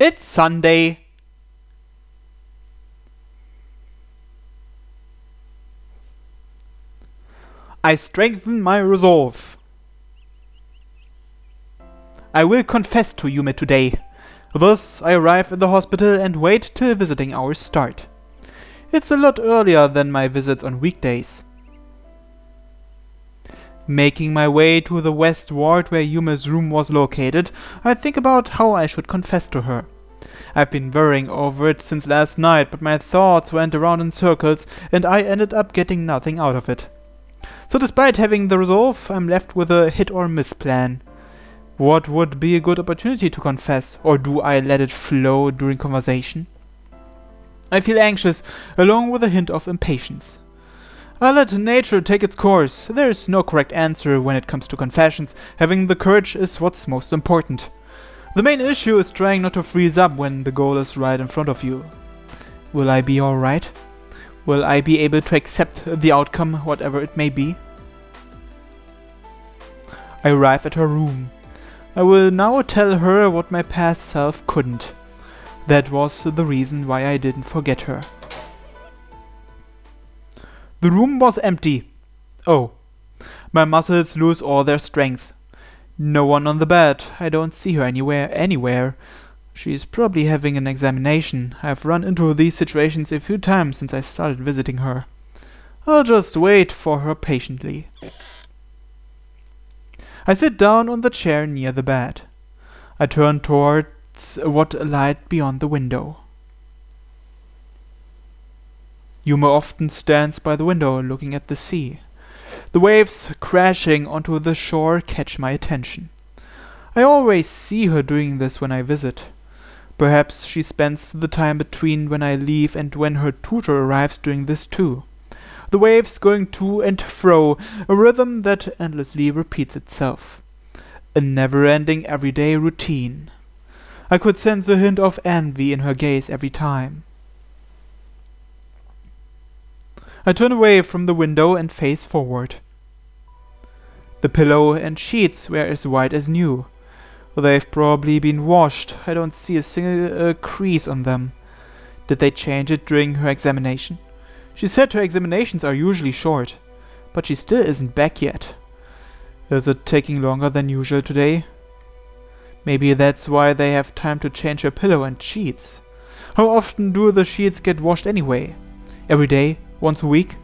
It's Sunday. I strengthen my resolve. I will confess to Yume today. Thus, I arrive at the hospital and wait till visiting hours start. It's a lot earlier than my visits on weekdays. Making my way to the west ward where Yume's room was located, I think about how I should confess to her. I've been worrying over it since last night, but my thoughts went around in circles and I ended up getting nothing out of it. So despite having the resolve, I'm left with a hit or miss plan. What would be a good opportunity to confess, or do I let it flow during conversation? I feel anxious, along with a hint of impatience. I let nature take its course. There is no correct answer when it comes to confessions. Having the courage is what's most important. The main issue is trying not to freeze up when the goal is right in front of you. Will I be alright? Will I be able to accept the outcome, whatever it may be? I arrive at her room. I will now tell her what my past self couldn't. That was the reason why I didn't forget her. The room was empty. Oh. My muscles lose all their strength. No one on the bed. I don't see her anywhere. She's probably having an examination. I've run into these situations a few times since I started visiting her. I'll just wait for her patiently. I sit down on the chair near the bed. I turn towards what light beyond the window. Yuma often stands by the window looking at the sea. The waves crashing onto the shore catch my attention. I always see her doing this when I visit. Perhaps she spends the time between when I leave and when her tutor arrives doing this too. The waves going to and fro, a rhythm that endlessly repeats itself. A never-ending everyday routine. I could sense a hint of envy in her gaze every time. I turn away from the window and face forward. The pillow and sheets were as white as new. They've probably been washed. I don't see a single crease on them. Did they change it during her examination? She said her examinations are usually short, but she still isn't back yet. Is it taking longer than usual today? Maybe that's why they have time to change her pillow and sheets. How often do the sheets get washed anyway? Every day? Once a week?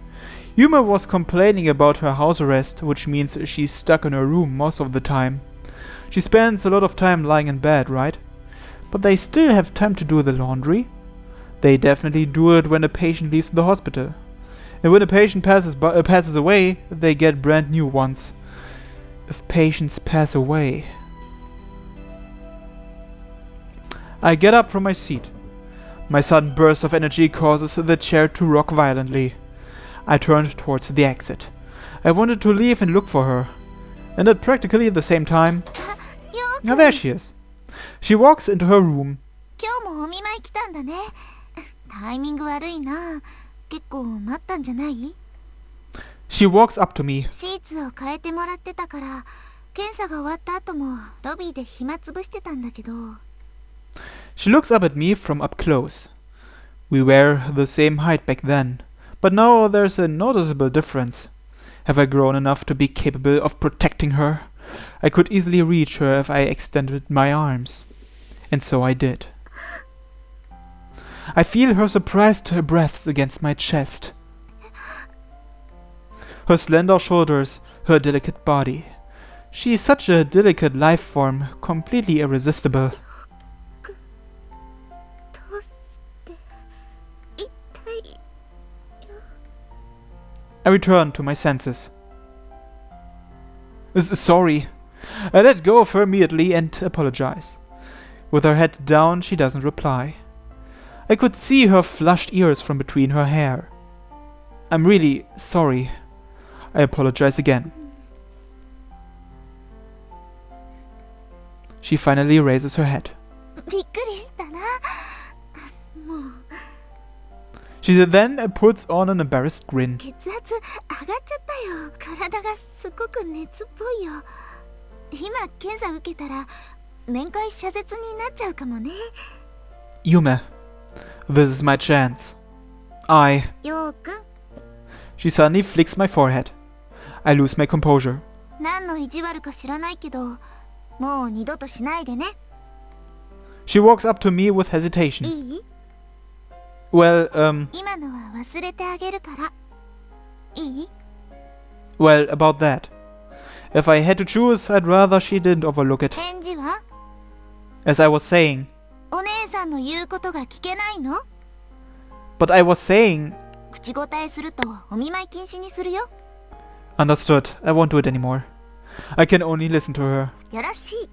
Yuma was complaining about her house arrest, which means she's stuck in her room most of the time. She spends a lot of time lying in bed, right? But they still have time to do the laundry? They definitely do it when a patient leaves the hospital. And when a patient passes away, they get brand new ones. If patients pass away... I get up from my seat. My sudden burst of energy causes the chair to rock violently. I turned towards the exit. I wanted to leave and look for her. And at practically the same time... Now there she is. She walks into her room. She walks up to me. She looks up at me from up close. We were the same height back then, but now there's a noticeable difference. Have I grown enough to be capable of protecting her? I could easily reach her if I extended my arms. And so I did. I feel her surprised breaths against my chest. Her slender shoulders, her delicate body. She is such a delicate life form, completely irresistible. I return to my senses. Sorry. I let go of her immediately and apologize. With her head down, she doesn't reply. I could see her flushed ears from between her hair. I'm really sorry. I apologize again. She finally raises her head. She then puts on an embarrassed grin. Yume, this is my chance. She suddenly flicks my forehead. I lose my composure. 何の意地悪か知らないけど、もう二度としないでね。She walks up to me with hesitation. いい？ Well, 今のは忘れてあげるから。いい？ well, about that. If I had to choose, I'd rather she didn't overlook it. 返事は？ As I was saying. お姉さんの言うことが聞けないの？ But I was saying. 口答えするとお見舞い禁止にするよ。 Understood. I won't do it anymore. I can only listen to her. よろしい。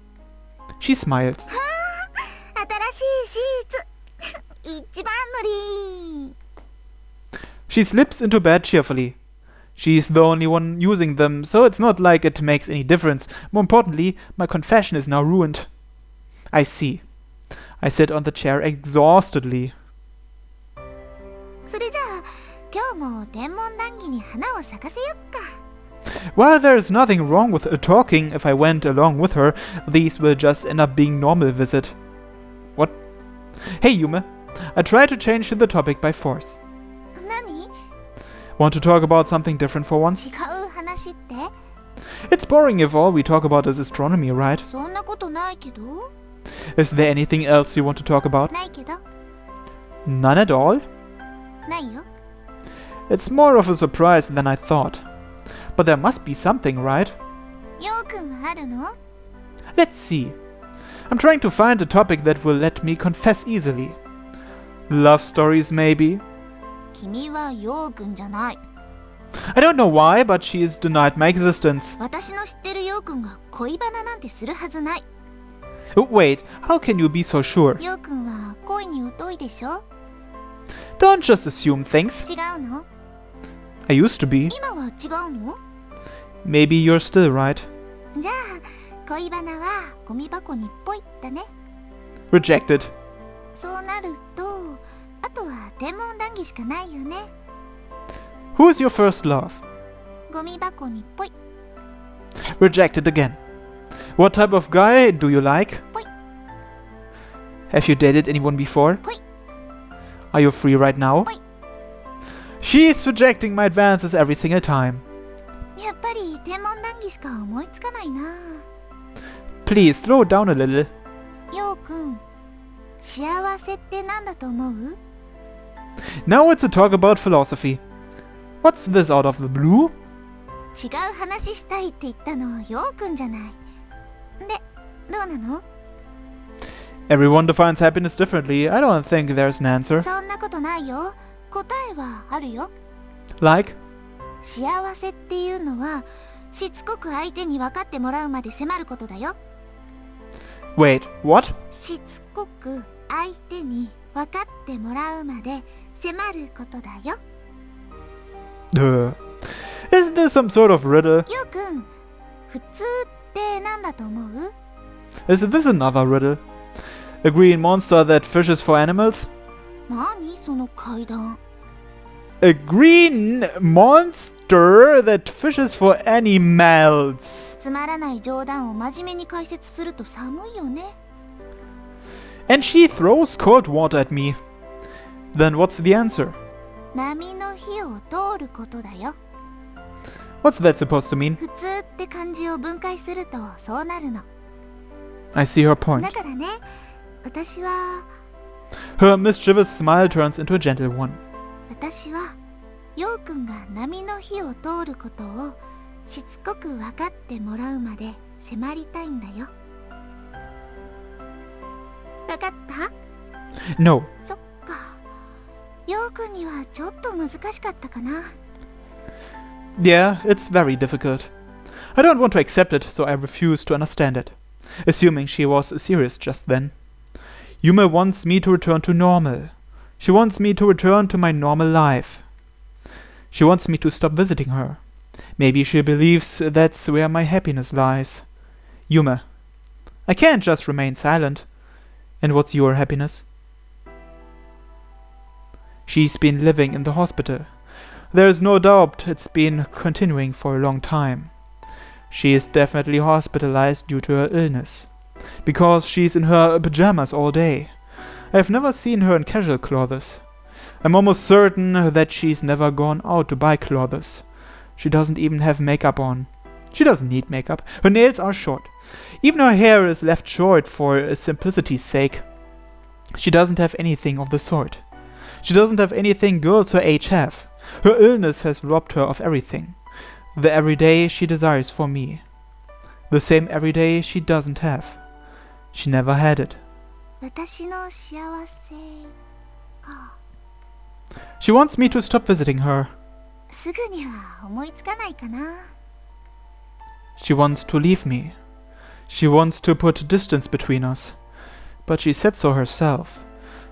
She smiled. はあ、新しいシーツ。一番乗り。 She slips into bed cheerfully. She's the only one using them, so it's not like it makes any difference. More importantly, my confession is now ruined. I see. I sit on the chair exhaustedly. それじゃあ、今日も天文談義に花を咲かせよっか。While there's nothing wrong with talking if I went along with her, these will just end up being normal visit. What? Hey Yume, I tried to change the topic by force. 何？ Want to talk about something different for once? 違う話って？ It's boring if all we talk about is astronomy, right? そんなことないけど。Is there anything else you want to talk about? ないけど。None at all? ないよ。 It's more of a surprise than I thought. But there must be something, right? ようくんはあるの？ Let's see. I'm trying to find a topic that will let me confess easily. Love stories, maybe? 君はようくんじゃない。 I don't know why, but she's denied my existence. 私の知ってるようくんが恋バナなんてするはずない。 Wait, how can you be so sure? ようくんは恋に疎いでしょ？ Don't just assume things. 違うの？ I used to be. 今は違うの？ Maybe you're still right. じゃあ恋バナはゴミ箱にポイったね。 Rejected. そうなると、あとは天文談義しかないよね。 Who's your first love? ゴミ箱にポイ。 Rejected again. What type of guy do you like? ポイ。 Have you dated anyone before? ポイ。 Are you free right now? ポイ。 She's rejecting my advances every single time. やっぱり天文談義しか思いつかないな。 Please slow down a little. ようくん、幸せって何だと思う？ Now it's a talk about philosophy. What's this out of the blue? 違う話したいって言ったのようくんじゃない。で、どうなの？ Everyone defines happiness differently. I don't think there's an answer. そんなことないよ。答えはあるよ。 Like? 幸せっていうのはしつこく相手に分かってもらうまで迫ることだよ。 Wait, what? しつこく相手に分かってもらうまで迫ることだよ。 Is this some sort of riddle? ようくん、普通って何だと思う？ Is this another riddle? A green monster that fishes for animals? 何その階段。 A green monster that fishes for animals. つまらない冗談を真面目に解説すると寒いよね。 And she throws cold water at me. Then what's the answer? 波の日を通ることだよ。 What's that supposed to mean? 普通って漢字を分解するとそうなるの。 I see her point. だからね、私は Her mischievous smile turns into a gentle one. 私はようくんが波の日を通ることをしつこく分かってもらうまで迫りたいんだよ。分かった？ No. そっか。ようくんにはちょっと難しかったかな。 Yeah, it's very difficult. I don't want to accept it, so I refuse to understand it. Assuming she was serious just then. Yume wants me to return to normal. She wants me to return to my normal life. She wants me to stop visiting her. Maybe she believes that's where my happiness lies. Yume, I can't just remain silent. And what's your happiness? She's been living in the hospital. There's no doubt it's been continuing for a long time. She is definitely hospitalized due to her illness. Because she's in her pajamas all day. I've never seen her in casual clothes. I'm almost certain that she's never gone out to buy clothes. She doesn't even have makeup on. She doesn't need makeup. Her nails are short. Even her hair is left short for simplicity's sake. She doesn't have anything of the sort. She doesn't have anything girls her age have. Her illness has robbed her of everything. The everyday she desires for me. The same everyday she doesn't have. She never had it. 私の幸せか。 She wants me to stop visiting her. すぐには思いつかないかな。 She wants to leave me. She wants to put distance between us. But she said so herself.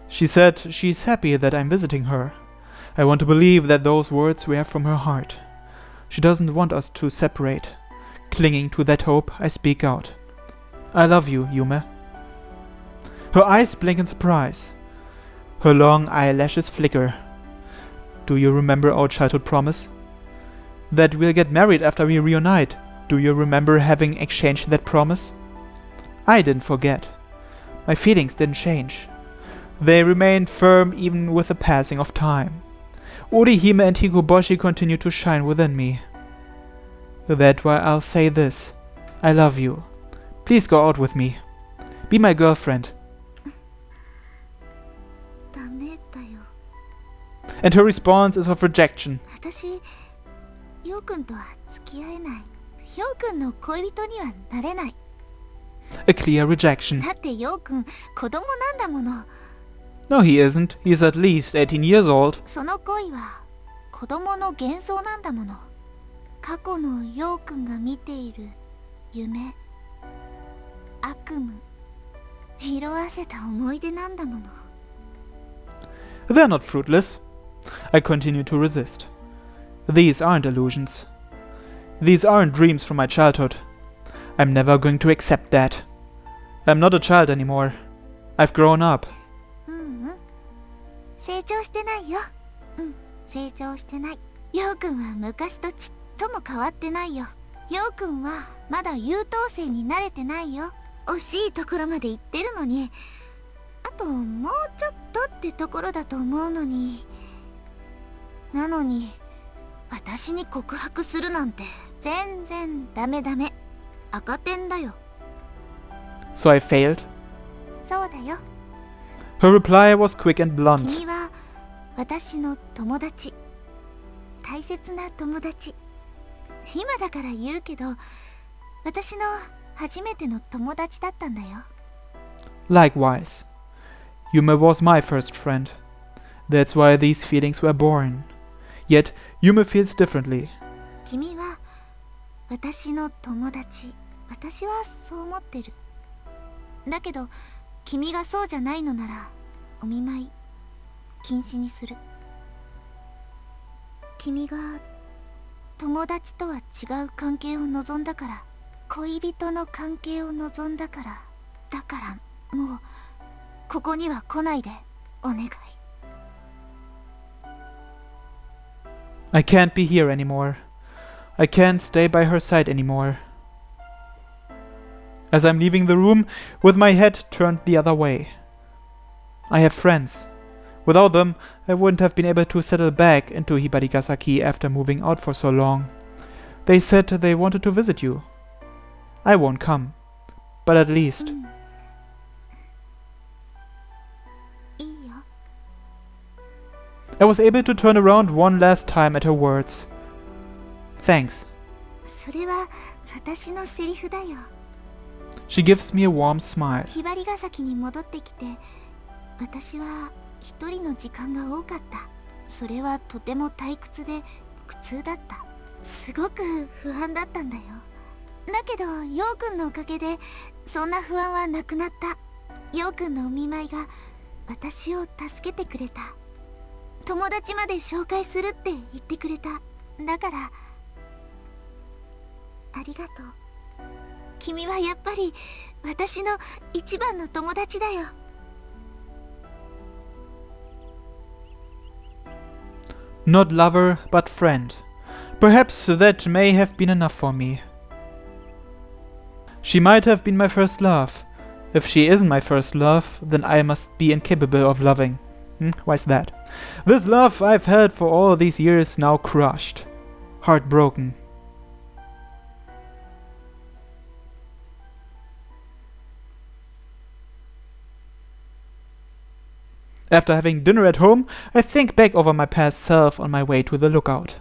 She said she's happy that I'm visiting her. I want to believe that those words were from her heart. She doesn't want us to separate. Clinging to that hope, I speak out. I love you, Yume. Her eyes blink in surprise. Her long eyelashes flicker. Do you remember our childhood promise? That we'll get married after we reunite. Do you remember having exchanged that promise? I didn't forget. My feelings didn't change. They remained firm even with the passing of time. Orihime and Hikoboshi continue to shine within me. That's why I'll say this. I love you. Please go out with me. Be my girlfriend. ダメだよ。 And her response is of rejection. 私、ヨウくんとは付き合えない。ヨウくんの恋人にはなれない。 A clear rejection. だってヨウくん、子供なんだもの。 No, he isn't. He's at least 18 years old. その恋は子供の幻想なんだもの。過去のヨウくんが見ている夢、悪夢、色あせた思い出なんだもの。 They're not fruitless. I continue to resist. These aren't illusions. These aren't dreams from my childhood. I'm never going to accept that. I'm not a child anymore. I've grown up. 成長してないよ。成長してない。ヨウくんは昔とちっとも変わってないよ。ヨウくんはまだ優等生になれてないよ。惜しいところまで行ってるのに、あともうちょっとってところだと思うのに。なのに私に告白するなんて全然ダメダメ。赤点だよ。 So I failed? そうだよ。 Her reply was quick and blunt. 君は私の友達。大切な友達。今だから言うけど、私の初めての友達だったんだよ。 Likewise. Yume was my first friend. That's why these feelings were born. Yet, Yume feels differently. 君は私の友達。私はそう思ってる。だけど、君がそうじゃないのなら、お見舞い禁止にする。君が友達とは違う関係を望んだから、恋人の関係を望んだから、だからもうここには来ないでお願い。 I can't be here anymore. I can't stay by her side anymore. As I'm leaving the room, with my head turned the other way. I have friends. Without them, I wouldn't have been able to settle back into Hibarigasaki after moving out for so long. They said they wanted to visit you. I won't come. But at least... いいよ。 I was able to turn around one last time at her words. Thanks. それは私のセリフだよ。 She gives me a warm smile. ひばりが崎に戻ってきて、私は一人の時間が多かった。それはとても退屈で苦痛だった。すごく不安だったんだよ。だけどヨウくんのおかげでそんな不安はなくなった。ヨウくんのお見舞いが私を助けてくれた。友達まで紹介するって言ってくれた。だからありがとう。君はやっぱり私の一番の友達だよ。 Not lover, but friend. Perhaps that may have been enough for me. She might have been my first love, If she isn't my first love, then I must be incapable of loving. Why's that? This love I've had for all these years now crushed. Heartbroken. After having dinner at home, I think back over my past self on my way to the lookout.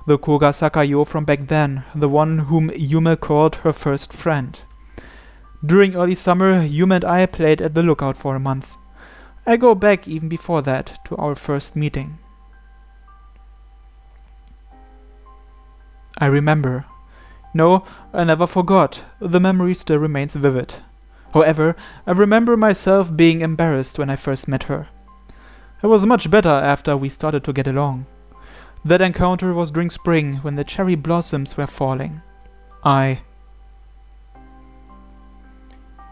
The Koga Sakayo from back then, the one whom Yume called her first friend. During early summer, Yume and I played at the lookout for a month. I go back even before that, to our first meeting. I remember. No, I never forgot. The memory still remains vivid. However, I remember myself being embarrassed when I first met her. I was much better after we started to get along. That encounter was during spring, when the cherry blossoms were falling.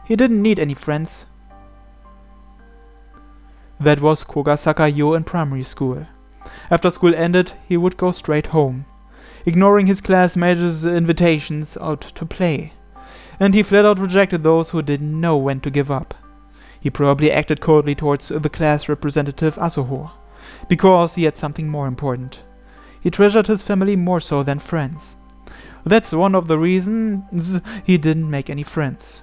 He didn't need any friends. That was Koga Sakayo in primary school. After school ended, he would go straight home, ignoring his classmates' invitations out to play. And he flat out rejected those who didn't know when to give up. He probably acted coldly towards the class representative Asuho, because he had something more important. He treasured his family more so than friends. That's one of the reasons he didn't make any friends.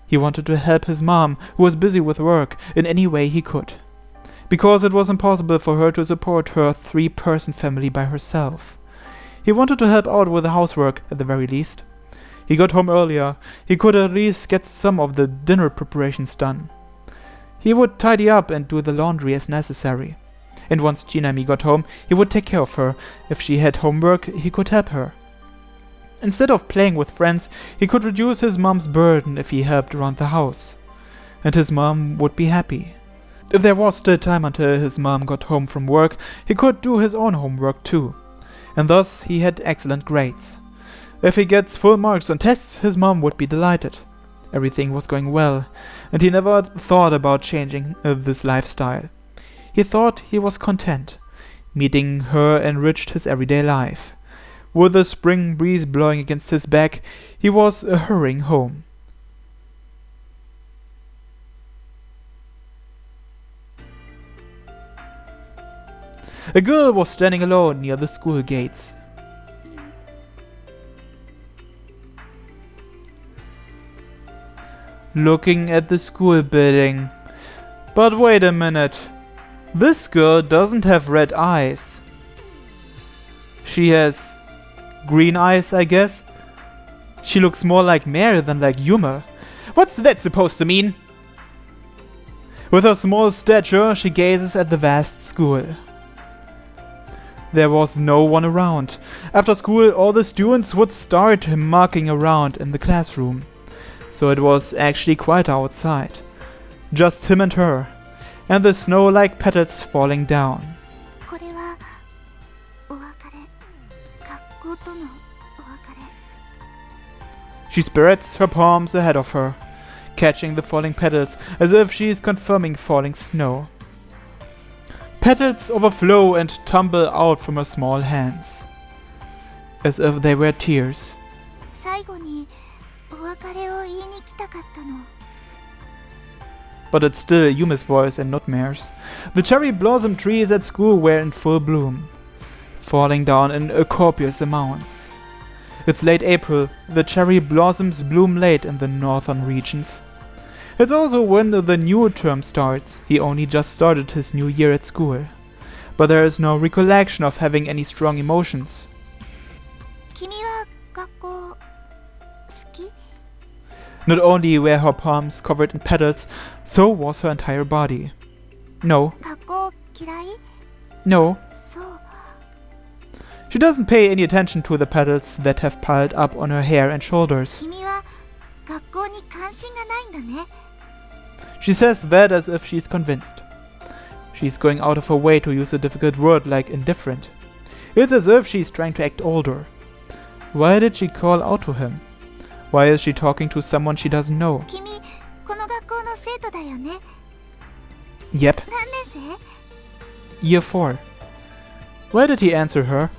He wanted to help his mom, who was busy with work, in any way he could, because it was impossible for her to support her 3-person family by herself. He wanted to help out with the housework, at the very least. He got home earlier. He could at least get some of the dinner preparations done. He would tidy up and do the laundry as necessary. And once Jinami got home, he would take care of her. If she had homework, he could help her. Instead of playing with friends, he could reduce his mom's burden if he helped around the house. And his mom would be happy. If there was still time until his mom got home from work, he could do his own homework too. And thus he had excellent grades. If he gets full marks on tests, his mom would be delighted. Everything was going well, and he never thought about changing this lifestyle. He thought he was content. Meeting her enriched his everyday life. With the spring breeze blowing against his back, he was hurrying home. A girl was standing alone near the school gates. Looking at the school building. But wait a minute. This girl doesn't have red eyes. She has green eyes, I guess. She looks more like Mare than like Yuma. What's that supposed to mean? With her small stature, she gazes at the vast school. There was no one around. After school, all the students would start mucking around in the classroom. So it was actually quiet outside. Just him and her. And the snow like petals falling down. She spreads her palms ahead of her, catching the falling petals as if she is confirming falling snow. Petals overflow and tumble out from her small hands, as if they were tears. But it's still Yume's voice and not Mare's. The cherry blossom trees at school were in full bloom, falling down in copious amounts. It's late April. The cherry blossoms bloom late in the northern regions. It's also when the new term starts. He only just started his new year at school. But there is no recollection of having any strong emotions. Not only were her palms covered in petals, so was her entire body. No. No. She doesn't pay any attention to the petals that have piled up on her hair and shoulders. She says that as if she's convinced. She's going out of her way to use a difficult word like indifferent. It's as if she's trying to act older. Why did she call out to him? Why is she talking to someone she doesn't know? Yep. Year 4. Why did he answer her?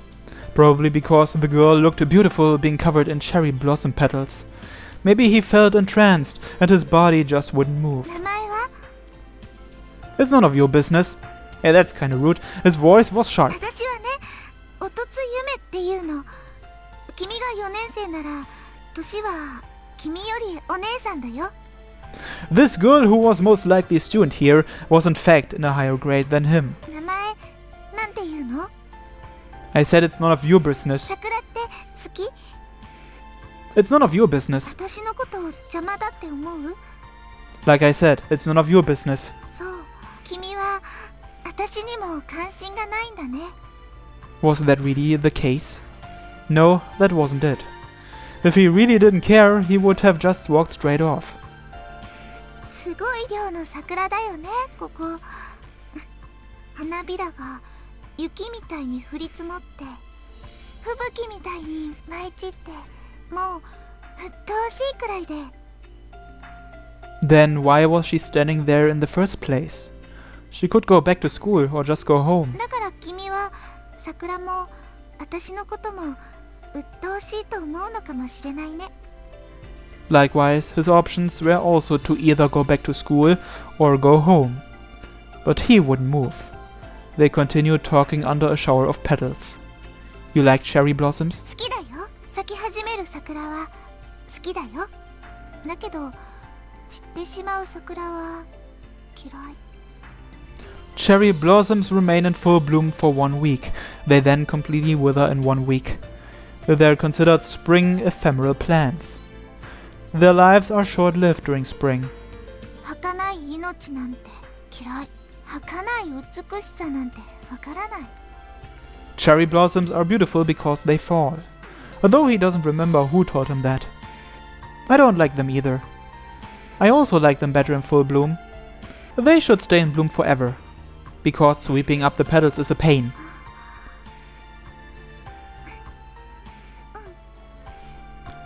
Probably because the girl looked beautiful being covered in cherry blossom petals. Maybe he felt entranced and his body just wouldn't move. 名前は It's none of your business. Yeah, that's kinda rude. His voice was sharp. 私はね、おとつゆめっていうの。君が4年生なら、年は君よりお姉さんだよ。 This girl, who was most likely a student here, was in fact in a higher grade than him. 名前、なんていうの？ I said it's none of your business. 桜って好き？ It's none of your business. 私のことを邪魔だって思う？ Like I said, it's none of your business. そう、君は私にも関心がないんだね。 Was that really the case? No, that wasn't it. If he really didn't care, he would have just walked straight off. すごい量の桜だよね、ここ。花びらが雪みたいに降り積もって、吹雪みたいに舞い散って、もう鬱陶しいくらいで。 Then why was she standing there in the first place? She could go back to school or just go home. だから君は桜も私のことも鬱陶しいと思うのかもしれないね。 Likewise, his options were also to either go back to school or go home. But he wouldn't move. They continued talking under a shower of petals. You like cherry blossoms? 好きだよ。咲き始める桜は好きだよ。だけど散ってしまう桜は嫌い。 Cherry blossoms remain in full bloom for 1 week. They then completely wither in 1 week. They're considered spring ephemeral plants. Their lives are short-lived during spring. 儚い命なんて嫌い。儚い美しさなんてわからない。 Cherry blossoms are beautiful because they fall. Although he doesn't remember who taught him that. I don't like them either. I also like them better in full bloom. They should stay in bloom forever. Because sweeping up the petals is a pain.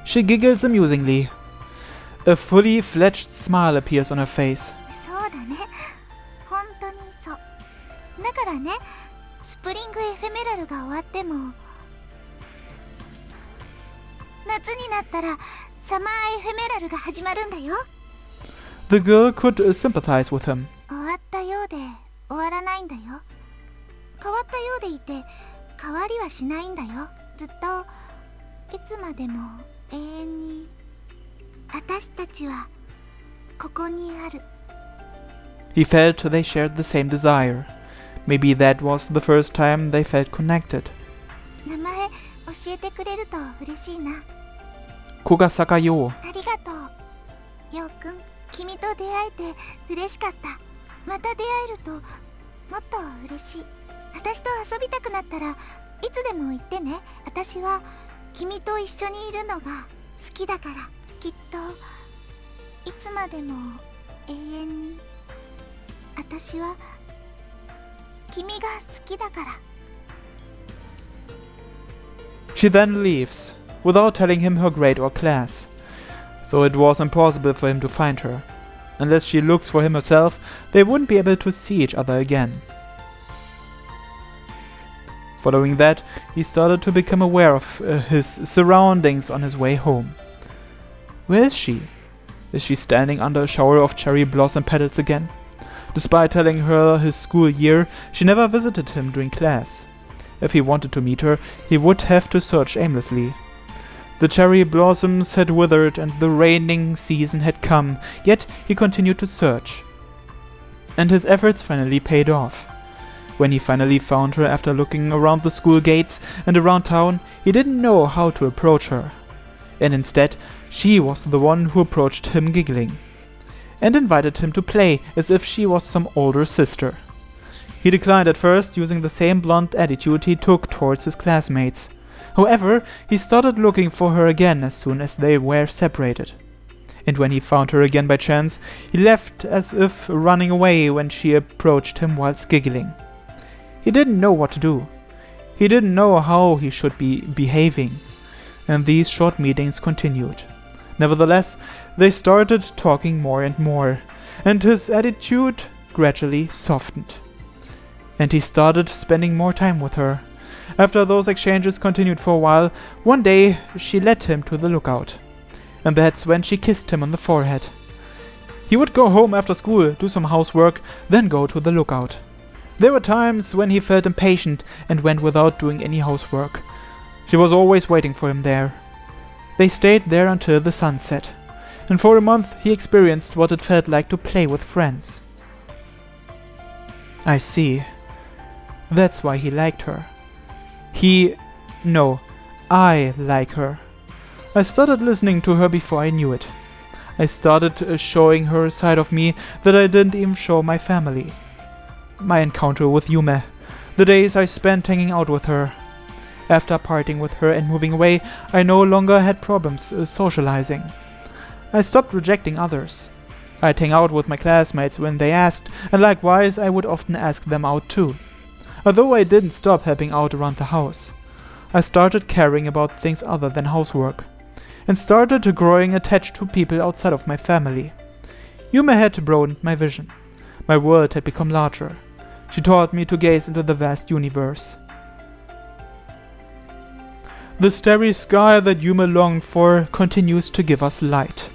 She giggles amusingly. A fully fledged smile appears on her face. そうだね。本当にそう。だからね、スプリングエフェメラルが終わっても、夏になったらサマーエフェメラルが始まるんだよ。 The girl could sympathize with him. 終わったようで終わらないんだよ。変わったようでいて変わりはしないんだよ。ずっといつまでも永遠に私たちはここにある。 He felt they shared the same desire. Maybe that was the first time they felt connected. 名前教えてくれると嬉しいな。 Kogasaka yo. ありがとう。ようくん、君と出会えて嬉しかった。また出会えるともっと嬉しい。私と遊びたくなったらいつでも言ってね。私は君と一緒にいるのが好きだから。きっといつまでも永遠に私は君が好きだから。 She then leaves, without telling him her grade or class. So it was impossible for him to find her. Unless she looks for him herself, they wouldn't be able to see each other again. Following that, he started to become aware of his surroundings on his way home. Where is she? Is she standing under a shower of cherry blossom petals again? Despite telling her his school year, she never visited him during class. If he wanted to meet her, he would have to search aimlessly. The cherry blossoms had withered and the raining season had come, yet he continued to search. And his efforts finally paid off. When he finally found her after looking around the school gates and around town, he didn't know how to approach her. And instead, she was the one who approached him giggling, and invited him to play as if she was some older sister. He declined at first, using the same blunt attitude he took towards his classmates. However, he started looking for her again as soon as they were separated. And when he found her again by chance, he left as if running away when she approached him whilst giggling. He didn't know what to do. He didn't know how he should be behaving. And these short meetings continued. Nevertheless, they started talking more and more, and his attitude gradually softened. And he started spending more time with her. After those exchanges continued for a while, one day she led him to the lookout. and that's when she kissed him on the forehead. He would go home after school, do some housework, then go to the lookout. There were times when he felt impatient and went without doing any housework. She was always waiting for him there. They stayed there until the sun set, and for a month he experienced what it felt like to play with friends. I see. That's why he liked her. I like her. I started listening to her before I knew it. I started showing her a side of me that I didn't even show my family. My encounter with Yume, the days I spent hanging out with her. After parting with her and moving away, I no longer had problems socializing. I stopped rejecting others. I'd hang out with my classmates when they asked, and likewise I would often ask them out too. Although I didn't stop helping out around the house. I started caring about things other than housework, and started growing attached to people outside of my family. Yume had broadened my vision. My world had become larger. She taught me to gaze into the vast universe. The starry sky that Yume longed for continues to give us light.